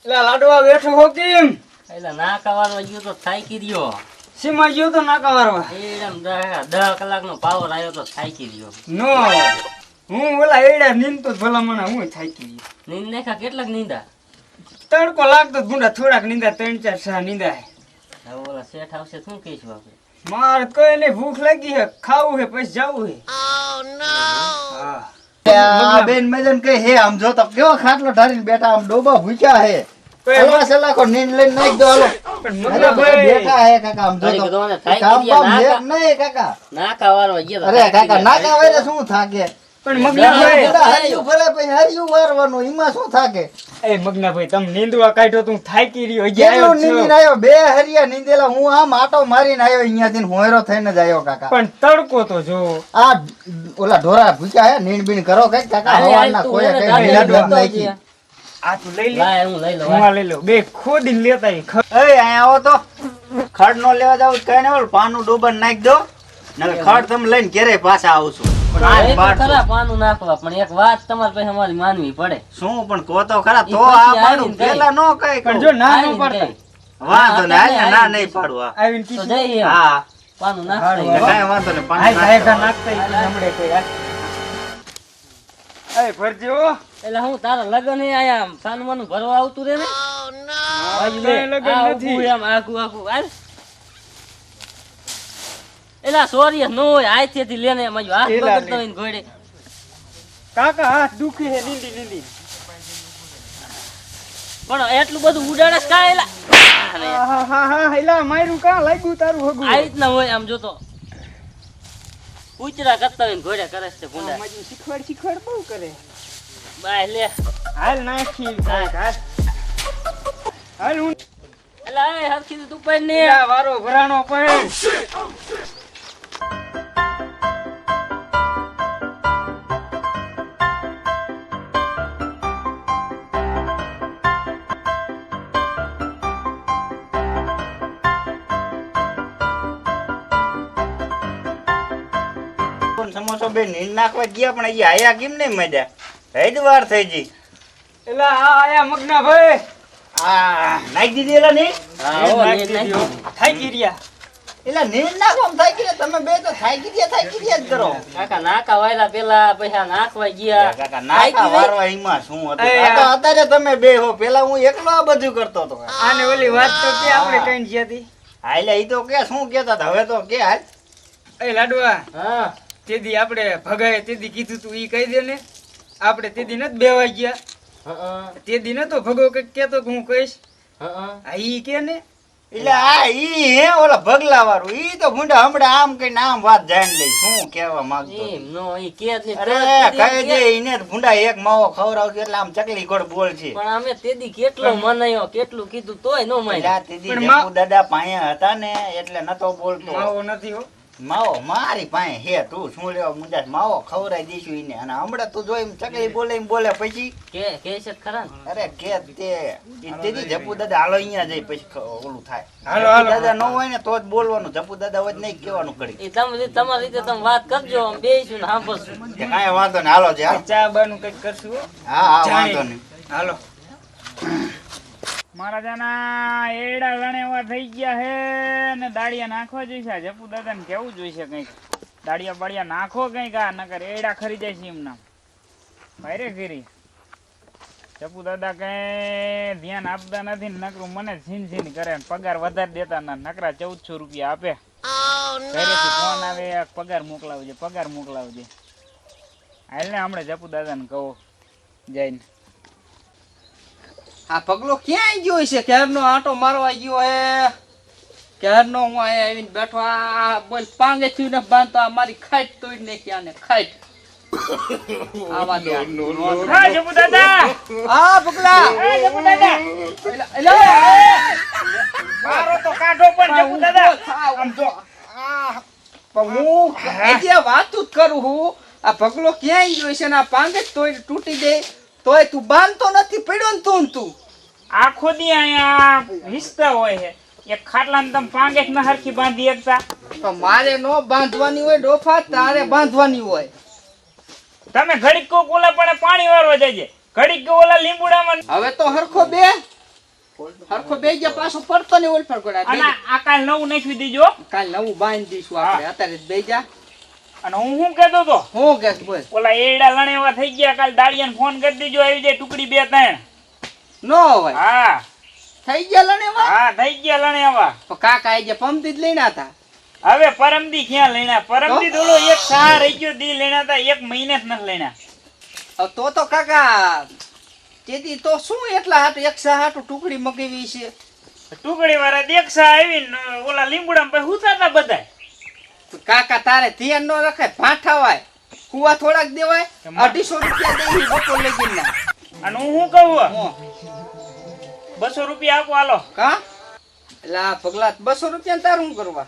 લા લાડવા બેઠો હો કેમ? એટલે ના કવારવા ગયો તો થાકી રહ્યો. સીમા ગયો તો નાકા વારવા. એમ 10 કલાકનો પાવર આવ્યો તો થાકી રહ્યો. નો હું ઓલા એડા નીંદતો ભલા મને હું થાકી ગયો. નીંદ નાખા કેટલાક નીંદા? તડકો લાગતો ગુંડા થોડાક નીંદા 3-4 સા નીંદા. હવે ઓલા શેઠ આવશે શું કહીશું આપણે? માર કોઈ ને ભૂખ લાગી હે, ખાવું હે પછી જાવું હે. ઓ નો. હા. આ બેન મેજન કે હે આમ જો તો કેવો ખાટલો ઢારીને બેઠા આમ ડોબા ભૂખ્યા હે. હલવા સલાખો નીંદ લઈને નાખ દો હાલો. પણ મગના ભાઈ બેઠા હે કાકા આમ જો તો કામ કામ હેક નહીં કાકા. ના કવારવા ગયો. અરે કાકા નાકા વારે શું થાકે? પણ મગના ભાઈ હરિયું ભરે પછી હરિયું વારવાનું એમાં શું થાકે? એ મગના ભાઈ તમે નીંદવા કાઢ્યો તું થાકી રહ્યો. કેટલું નીંદીને આવ્યો? 2 હરિયા નીંદેલા હું આમ આટો મારીને આવ્યો અહીંયાથી હોયરો થઈને જ આવ્યો કાકા. પણ તડકો તો જો આ ઓલા ઢોરા ભૂખ્યા હે નીંદ બીન કરો કઈક કાકા હવારના કોઈ કઈ લાડવા નાખી. આ તું લઈ લે. લાય હું લઈ લઉં. હું આ લઈ લઉં. બે ખોદીને લેતા ઈ એ અહીંયા આવો તો ખડ નો લેવા જાવ કઈ ને ઓલું પાનું ડોબર નાખી દો નકર ખડ તમે લઈને ઘરે પાછા આવશો. પણ આ તો ખરા પાનું નાખવા પણ એક વાત તમારે પાસે અમારી માનવી પડે. શું પણ કો તો ખરા તો આ પાડું પેલા નો કઈ પણ જો ના નો પડતા. વાંધો ને હાલ ના નહીં પાડું આ. આવીને તો કીધું જઈએ હા પાનું એટલે નાખતા કાંઈ વાંધો નહીં હાય પાણી હાય કા નાખતા ઈ હમણે કોઈ આ એ ભરજો. એટલે હું તારા લગન એ આયા સાનવાનું ભરવા આવતું રે ને. બાજુ લે. લગન આ નથી. ઊભું એમ આખું આખું હાલ. એલા સોરી નો હોય આયથી લેને એમ જો હાથ એલા બગડતો હોય ને ઘોડે. કાકા હાથ દુખે હે નીંદી નીંદી. પણ એટલું બધું ઉડાડે કા એલા? હા હા હા હેલા માર્યું કા લાગ્યું તારું હગું. આ રીતના હોય આમ જોતો. ઉચરા કરતા હોય ને ઘોડે કરે છે ભૂંડા. માજી શીખવાડ બહુ કરે. બાય લે. હાલ નાખી હાલ. હાલ હું એલા એ હરખી તું પણ ને. આ વારો ભરાણો પણ. સમોસો બે નીંદ નાખવા ગયા પણ અહીંયા આયા કેમ નહીં મજા હેડ વાર થઈ ગઈ. એલા આ આયા મગના ભાઈ. આ નાખી દીધી એલા નહીં હા ઓ ને નહીં. થાકી રહ્યા. એલા નીંદ નાખવામાં થાકી ગયા તમે બે તો થાકી ગયા જ કરો. કાકા નાકા વાયલા પેલા પૈસા નાખવા ગયા. કાકા નાકા વારવા એમાં શું હતું? એ આ તો અત્યારે તમે બે હો પેલા હું એકલો આ બધું કરતો હતો. આને ઓલી વાત તો કે આપણે કઈ જ હતી. હાલે ઈ તો કે શું કેતા હતા હવે તો કે હાલ એ લાડવા હા તેદી આપણે ભગાએ તેદી કીધું તું ઈ કહી દે ને. આપણે તેદી નત બેવા ગયા. હા તેદી નતો ભગો કઈક કેતો કે હું કહીશ. હા આ ઈ કે ને એટલે આ ઈ હે ઓલા ભગલા વાળું ઈ તો ભૂંડા હમણાં આમ કઈ આમ વાત જાણી લઈ શું કેવા માંગતો હતો. એમ નો ઈ કે જ અરે કહી દે ઈને ભૂંડા એક માવો ખવડાવજો એટલે આમ ચકલી ગોળ બોલ છે. પણ અમે તેદી કેટલો મનાયો કેટલું કીધું તોય નો માન્યો. પેલા તેદી પણ જપુ દાદા પાયા હતા ને એટલે નતો બોલતો. માવો નથી હો. માવો મારી પાસે હે તું શું લેવા મુંડા માવો ખવડાવી દઈશું ઈને અને હમણાં તું જોઈ ચકલી બોલે પછી કે છે ખરા ને? અરે કે તેદી જપુ દાદા હાલો અહીંયા જઈ પછી ઓલું થાય. હાલો, હાલો. જપુ દાદા ન હોય ને તો જ બોલવાનું જપુ દાદા હોય નહીં કહેવાનું ઘડી. એ તમે તમારી રીતે તમે વાત કરજો આમ બેહીશું ને સાંભળશું. કે કાંઈ વાંધો ને હાલો જા. ચા બાનું કઈક કરશું હો. હા જાણી. વાંધો નહીં. હાલો. મહારાજાના એડા લણેવા થઈ ગયા હે ને દાડિયા નાખવા જોઈશે. જપુ દાદાને કેવું જોઈશે કઈક દાડિયા બાડિયા નાખો કઈક આ નકર એડા ખરી જાય છે એમના ભાઈરે ઘેરી. જપુ દાદા કઈ ધ્યાન આપતા નથી ને નકરું મને છીન કરે ને પગાર વધારે દેતા ના નકરા 1400 રૂપિયા આપે. ઘરેથી ફોન આવે પગાર મોકલાવજે. હાલ ને હમણાં જપુ દાદાને કહો જઈને. આ પગલો ક્યાં ગયો છે? ક્યારનો આંટો મારવા ગયો હે. ક્યારનો હું અહીંયા આવીને બેઠો. આ બોલ પાંગે થયું ને બાંધતો આ મારી ખાઈટ તોડી નાખી આને ખાઈટ. આવા દે હા જપુ દાદા. આ પગલા એ જપુ દાદા. મારો તો કાઢો પણ જપુ દાદા. આમ જો હું આજે વાતું જ કરું હું. આ પગલો ક્યાં ગયો છે ને આ પાંગે તૂટી જાય તોય તું બાંધતો નથી પડ્યો ને તું આખો દી અહીંયા હિસ્સા હોય છે. એક ખાટલાને તમે પાંગે જ ન હરખી બાંધી શકતા. તો મારે નો બાંધવાની હોય ડોફા તારે બાંધવાની હોય. તમે ઘડીક કોક ઓલા પણ પાણી વાળવા જજે. ઘડીક ઓલા લીંબુડામાં હવે તો હરખો બે હરખો બે ગયા પાછો પડતો ને ઓલફર ગોડા અને આ કાલ નવું નાખી દીજો. કાલ નવું બાંધી દઈશું આપણે અત્યારે જ બે જા અને હું શું કહેતો તો હું કે બોલ ઓલા એડા લણેવા થઈ ગયા, કાલ દાડિયાને ફોન કરી દીજો, આવી જાય ટુકડી 2-3. નો હોય હા થઈ ગયા લણેવા હા થઈ ગયા લણેવા. પણ કાકા આઈ ગયા પમતી જ લઈને હતા હવે પરમદી ક્યાં લેણા? પરમદી થોડો એક સહા રહી ગયો, દી લેણા હતા, 1 મહિને જ નથી લેણા. હવે તો કાકા તેથી તો શું એટલા હાટુ એક સા હાટુ ટુકડી મગાવી છે ટુકડી વાળા દેખસા આવીને ઓલા લીંબુડામાં પછી હુતાતા બધાય. કાકા તારે ધ્યાન ન રખાય ભાઠાવાય કુવા થોડાક દેવાય 250 રૂપિયા દેવી બપોર લગી ના અને હું શું કહું, 200 રૂપિયા આપો હાલો. કા એલા પગલા 200 રૂપિયા તારું કરવા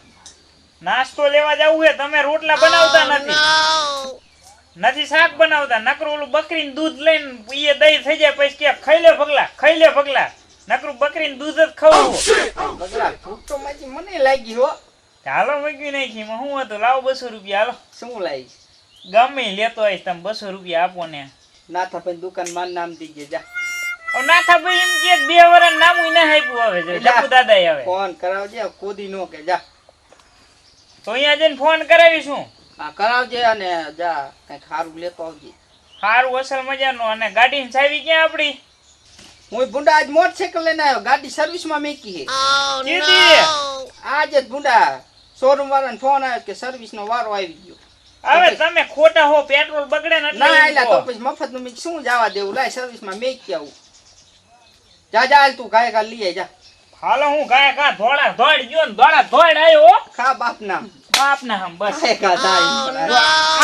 નાસ્તો લેવા જવું હે, તમે રોટલા બનાવતા નથી શાક બનાવતા, નકરું ઓલું બકરીનું દૂધ લઈને ઈએ દહીં થઈ જાય પછી કે ખાઈ લે પગલા, નકરું બકરીનું દૂધ જ ખાવું. પગલા ભૂખ તો માજી મને લાગી હો. હાલો મૂકી નાખી, હું હતું લાવો 200 રૂપિયા હાલો. શું લાગી ગમે લેતો આવીશ, તમે 200 રૂપિયા આપો ને. નાથા ભાઈ દુકાન માં નામ દીજે જા નાથા ભાઈ એમ કે 2 વર્ષ નામું ના આપ્યું, હવે જપુ દાદા હવે ફોન કરાવજે કોદી નો કે જા તો અહીંયા જઈને ફોન કરાવીશું. હા કરાવજે અને જા કઈક સારું લેતો આવજે. સારું અસલ મજાનું. અને ગાડીની ચાવી ક્યાં આપડી? હું ભૂંડા આજ મોટરસાઇકલ લઈને આવ્યો, ગાડી સર્વિસ માં મેકી હે કીધી આજે જ ભૂંડા શોરૂમ વાળાને ફોન આવ્યો કે સર્વિસ નો વારો આવી ગયો. હવે તમે ખોટા હો, પેટ્રોલ બગડે ને ના એટલે એલા તો પછી મફત નું શું જવા દેવું, લાય સર્વિસ માં મેકી આવું. જા હાલ તું ગાય કા લઈ જા. હાલો હું ગાય કા ધોળા ધોડ ગયો ને ધોળા ધોડ આવ્યો હો. ખા બાપ નામ બાપ ના હમ બસ ગાય કા જાય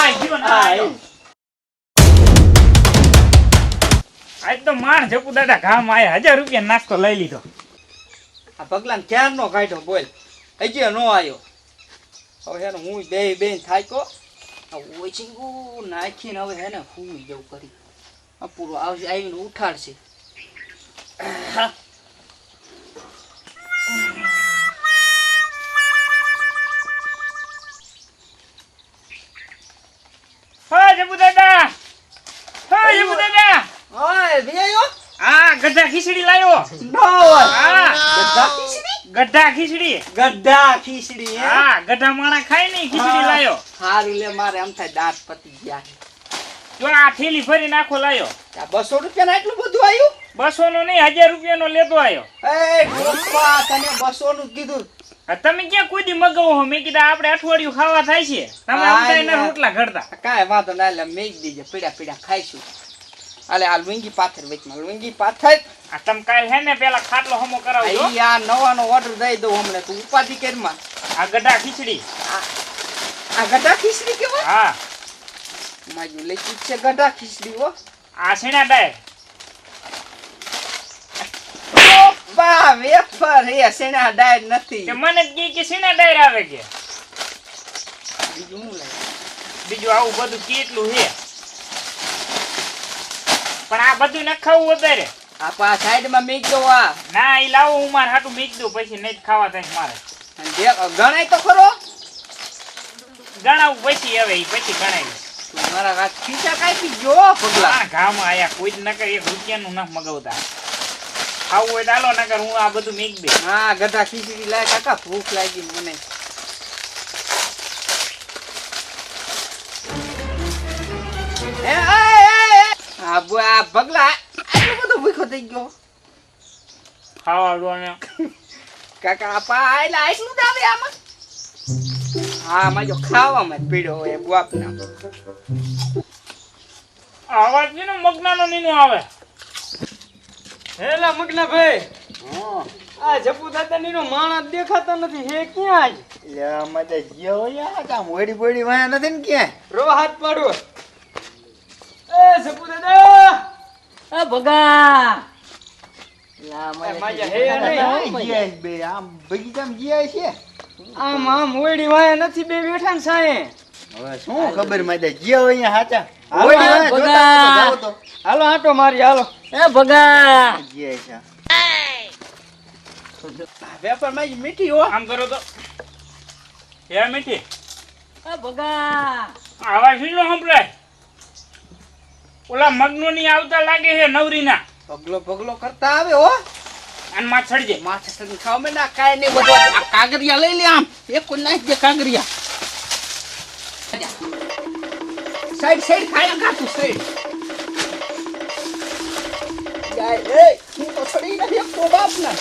આ ગયો ને આયો. આજ તો માર જપુ દાદા ગામ આયા, 1000 રૂપિયા નાસ્તો લઈ લીધો. આ ભગલાન ક્યાં નો કાઢ્યો બોલ હજી નો આવ્યો. હવે હેને હું બે થાય કો ઓચિંગુ નાખીને હવે હેને હું જવું કરી આ પૂરો આવશે આવીને ઉઠાડશે. હા જપુ દાદા, હા જપુ દાદા. ઓય વિયો આ ગઢા ખીચડી લાયો. નો હોય હા ગઢા ખીચડી ગઢા ખીચડી. હે હા ગઢા માણા ખાય નહીં, ખીચડી લાયો. હારું લે મારે આમ થાય દાંત પતી ગયા જો આ થેલી ફરી નાખો લાયો. આ 200 રૂપિયા ના એટલું બધું આવ્યું. 200 નો નહીં, 1000 રૂપિયા નો લેતો આવ્યો. એ ગોપા તને 200 નું કીધું. તમે ક્યાં કોઈ દી મગાવો હો? મેં કીધા આપણે અઠવાડિયું ખાવા થાય છે, તમે આમ એના રોટલા ઘડતા. કાંઈ વાંધો ના લે મેજ દીજે પીડા ખાઈશું. આલે આ લુંગી પાથર વેચમાં લુંગી પાથર. આ તમે કાલ હે ને પેલા ખાટલો હમો કરાવજો. અહીં આ નવાનો ઓર્ડર દઈ દઉં હમણાં તું ઉપાધિ કરમાં. આ ગઢા ખીચડી. આ ગઢા ખીચડી કેવાય? હા માજુ લઈ છે ગઢા ખીચડી હો. આ સેના ડાય. બા વેફર હે સેના ડાયર નથી. કે મને જ કે સેના ડાયર આવે કે બીજું હું લઈ બીજું આવું બધું કેટલું હે, પણ આ બધું ન ખાવું વધારે. આ પા સાઈડ માં મેક દો. આ ના ઈ લાવો હું માર હાટું મીક દઉં, પછી નહીં ખાવા થાય મારે. ગણાય તો ખરો. ગણાવું પછી, હવે ઈ પછી ગણાવી. તું મારા વાત ખીચા કાપી જો પગલા. આ ગામ આયા કોઈ જ નકર 1 રૂપિયાનું ના મગાવતા. ખાવું હોય તો હાલો, નકર હું આ બધું મીક દે. હા ગઢા ખીચડી લાય કાકા ભૂખ લાગી મને. આ પગલા આટલું બધું ભૂખો થઈ ગયો ખાવા દો ને કાકા. આપા આયલા આટલું જ આવે આમાં. હા માં જો ખાવામાં જ પીડ્યો હોય બાપના. આવાજ છે ને મગનાનો નીનો આવે. હેલા મગના ભાઈ, આ જપુ દાદા નીનો માણસ દેખાતો નથી, હે ક્યાં આજ? લે અમે તો ગયો યાર, આ મોડી બોડી વાયા નથી ને ક્યાંય. રો હાથ પાડો. એ જપુ દાદા, એ ભગા માજા હે નહીં. ગયા છે બે આમ બગીચામાં ગયા છે. આમ આમ ઓયડી વાયા નથી, બે બેઠા ને સાયે. હવે શું ખબર મારે ગયો અહીંયા હાચા. હાલો, ઓય હાલો, જોતા ભગા. તો જાઓ તો. હાલો આટો મારી હાલો. એ ભગા ગયા છે. વેપાર માં મીઠી હો. આમ કરો તો હે મીઠી. એ ભગા આવા શીનો સંભળાય? ઓલા મગનો ની આવતા લાગે છે નવરીના. પગલો પગલો કરતા આવે હો. આન માં ચડજે. માથે સડી ખાવ મે ના કાય નહીં બધો આ કાગરિયા લઈ લે આમ એક કોઈ નાખ દે કાગરિયા સાઈડ સાઈડ ખાયા કાતું સાઈડ જાય એ હું તો છડી નથી એક તો બાપ ના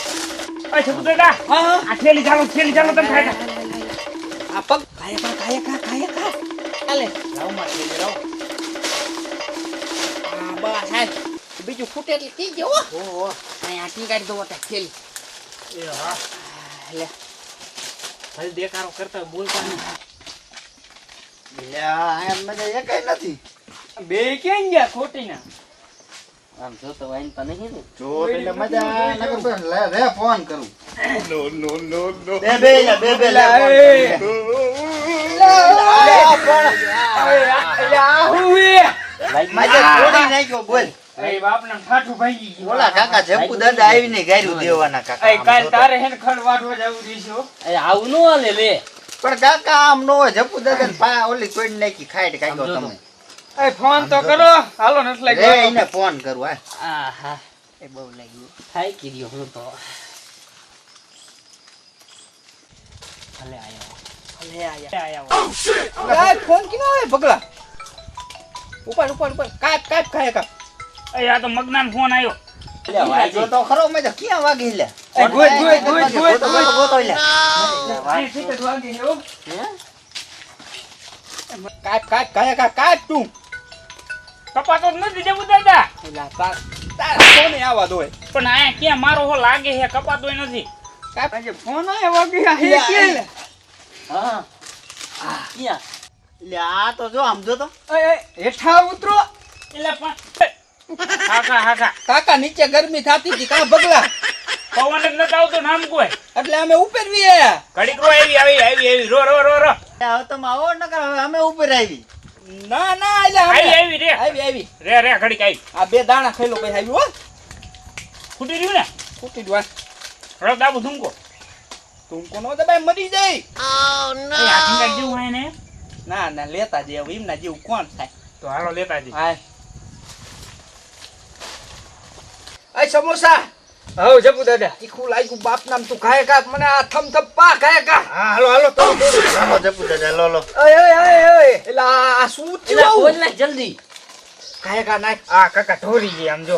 ઓય જપુ દાદા હા આ થેલી ચાલો તમે ખાય આ પગ ખાયા આલે લાવ માં થેલી લાવ. આ બસ હાલ બીજું ફૂટે એટલે કી ગયો ઓહો આ ટી કાઢી દો તા ખેલ એ હા લે હાલ દેખારો કરતા બોલતા નહીં. લે આ મજા એકેય નથી. બે ક્યાં ગયા ખોટી ના? આમ જો તો વાઈન તો નહીં ને. જો એટલે મજા નકર તો રે ફોન કરું. બે લે. મજા છોડી નાખ્યો બોલ. એ બાપના ઠાઠું ભાંગી ગયું. ઓલા કાકા જપુ દાદા આવીને ગાયરું દેવાના કાકા. એ કાલ તારે હેન ખડવાડવા જવું દીશો. એ આવું નો હાલે લે. પણ કાકા આમ નો હોય જપુ દાદા પા ઓલી તોડી નાખી ખાઈટ કાઢ્યો સમજો તમે. એ ફોન તો કરો. હાલો નથી રે લાગ્યો. એને ફોન કરું હા. આહા એ બહુ લાગ્યું. થાય કીધું હું તો. ભલે આયો. આયા. આ ફોન કિનો હે પગલા ઉપર કાપ ખાયા કાપ એ આ તો મગનાનો ફોન આવ્યો. લે વાગ્યો તો ખરો મજા ક્યાં વાગી લે. એ ગોય. ગોતો લે. આય ઠીક જ વાગી હે હો. હે કાપ ખાયા તું કપાતો જ નથી જપુ દાદા. એલા તાર કોને આવા દોય પણ આ ક્યાં મારો હો લાગે છે કપાતોય નથી. આજે ફોન આયા વાગી હે કે. હા ક્યાં લે આ તો જો આમ જો તો. એ હેઠા ઉતરો. એટલે પણ હાકા કાકા નીચે ગરમી થાતી હતી કા બગલા પવન જ નથી આવતો નામ કોઈ. એટલે અમે ઉપરવી આયા ઘડીક રો આવી રો હવે તમે આવો નકર હવે અમે ઉપર આવી. ના એટલે અમે આવી રે આવી રે ઘડીક આવી. આ બે દાણા ખાઈ લો પછી આવી હો ફૂટી રહ્યું ને ફૂટી દવા રડ દાબુ ધૂમકો. તું કોનો દબાઈ મરી જાય એ હાથી કાઢ જેવું હોય ને ના લેતા જેવું એમના જેવું કોણ થાય તો હાલો લેતા જઈએ. હાય આ સમોસા હવ જપુ દાદા. તીખું લાગ્યું બાપ નામ તું ખાય કા મને આ થમ પા ખાય કા હા હાલો તો હાલો જપુ દાદા લો. ઓય એલા આ શું એલા થયું બોલ ને જલ્દી. ખાય કા નાખ આ કાકા ઢોરી ગઈ આમ જો.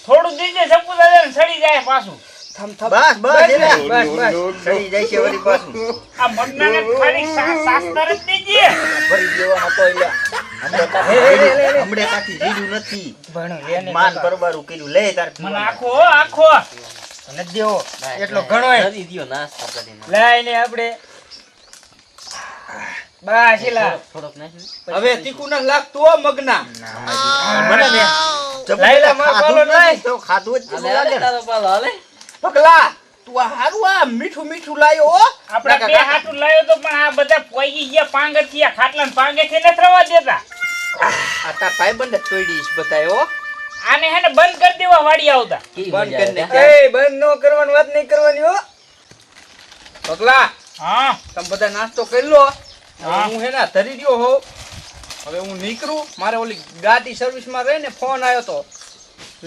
થોડું દીજે જપુ દાદા ને સડી જાય પાછું. થમ બસ એટલે બસ. સડી જાય છે વળી પાછું. આ મગનાને ખાલી સાસ્તર જ દીજે. ફરી દેવાનો તો એટલે હમણે કાથી જીડું નથી. ભણો લેને. માન પરબારું કર્યું લે તાર મને આખો નથી દેવો. એટલો ઘણો હે. કરી દ્યો નાસ્તો કરીને. લાઈને આપણે બસ એલા. થોડોક નાખ ને. હવે તીખું ના લાગતું હો મગના મને દે. જપુ લાયલા દાદા મારો પાલો ખાધું લાય. નથી તો ખાધું જ હાલે, લાગે હાલે ને. તારો પાલો હાલે. પગલા તું આ હારું આ મીઠું લાયો હો આપણે બે હાથું લાયો તો પણ આ બધા પોઈ ગયા પાંગઠિયા ખાટલા પાંગઠિયા નથી રવા દેતા. આ તાર ભાઈબંધ તોડીશ બતાય હો આને હે ને બંધ કરી દેવા વાડી આવતા. કેવી બંધ મજા કરીને આવે. એ બંધ નો કરવાની વાત નહીં કરવાની હો. પગલા હા તમે બધા નાસ્તો કરી લો હા. હું હે ને ધરી રહ્યો હો હવે હું નીકળું મારે ઓલી ગાડી સર્વિસ માં રહીને ફોન આવ્યો તો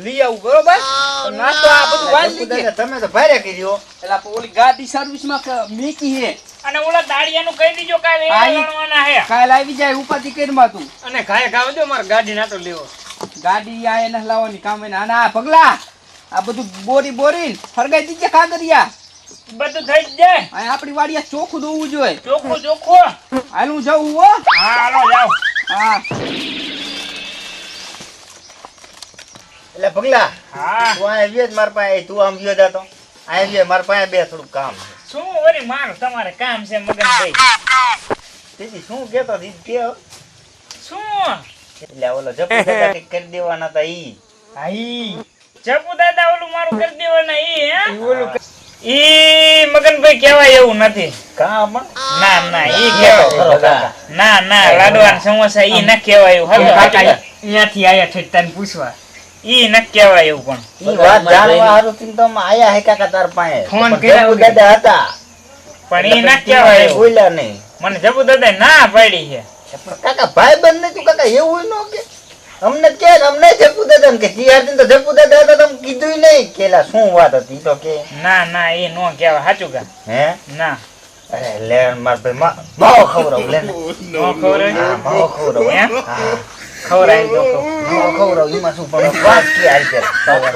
લઈ આવું બરોબર તો નાસ્તો આ બધું વાંચ જપુ લીધે દાદા તમે તો ભારે કર્યો. એલા ઓલી ગાડી સર્વિસ માં મીકી હે અને ઓલા દાડિયાનું કહી દીજો કાલે હા, ઈ. ગણવાના હે. કાલ આવી જાય ઉપાધિ કરીમાં તું અને ખાય ખાવ દો મારે ગાડી નાતો લેવો. ગાડી આ એને લાવવાની કામ એને આના પગલા આ બધું બોરી ફરગાઈ દીજે કાગરિયા બધું થઈ જ જાય. આ આપણી વાડિયા ચોખ્ખું દોવું જોઈએ ચોખ્ખો. હાલ હું જવું હો હા હાલો જાઓ. હા એટલે પગલા હા તું આ આવ્યો જ મારા પાસે તું આમ ગયો જાતો આ આવ્યો મારા પાસે બે થોડું કામ છે. શું વળી મારું તમારે કામ છે મગનભાઈ? તેથી શું કેતો હતી કે શું એટલે ઓલો જપુ દાદા કંઈક કરી દેવાના હતા ઈ. હાઈ જપુ દાદા ઓલું મારું કરી દેવાના ઈ હે ઓલું ઈ મગનભાઈ કહેવાય એવું નથી. કામ ના ઈ કહેવાય. ના લાડવા સમોસા ઈ ન કહેવાય એવું. હાલો કાકા કાકા અહીંયાથી આયા ઠેઠ તને પૂછવા. ઈ ન કહેવાય એવું. પણ ઈ વાત જાણવા હારું થઈને તો અમે આયા હે કાકા તાર પાસે. ફોન પણ કર્યા જપુ વગર. દાદા હતા ઈ ન એટલે કહેવાય એવું. બોલ્યા નહીં. મને જપુ દાદા ના પાડી છે. પણ કાકા ભાઈ બંધ તું કાકા એવું ન કે અમને કે અમને જપુ દાદા ને કે જીયાર તો જપુ દાદા તો તમે કીધું નહીં કેલા શું વાત હતી તો કે ના ના એ નો કહેવાય સાચું કા હે ના અરે લે માર ભાઈ માવો ખવડાવ લે ને. નો ખવડાય હા, માવો ખવડાવ હે? હા ખવડાવી દો કહું. માવો ખવડાવ એમાં શું પણ વાત કે આવી છે માવો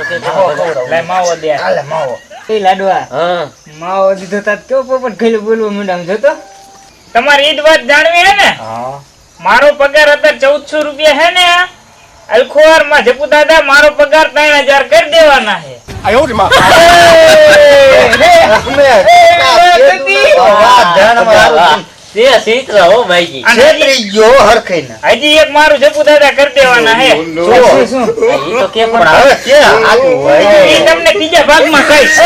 ખવડાવ લાય માવો દે હાલે માવો એ લાડવા હા માવો દીધો તા કેવો પોપટ ગયેલું બોલવું મીંડામ જોતો તમારી ઈદ વાત જાણવી હે ને હા મારો પગાર અત્યારે 1400 રૂપિયા હે ને અલખોર માં જપુ દાદા મારો પગાર 3000 કરી દેવાના હે વાત જાણવા આવું તે ચિત્ર હો ભાઈજી અને છેતરી ગયો હરખાઈને. હજી એક મારું જપુ દાદા કરી દેવાના હે શું શું એ તો કે પણ હવે ક્યાં આગળ હોય? એ તમને ત્રીજા ભાગમાં કહીશ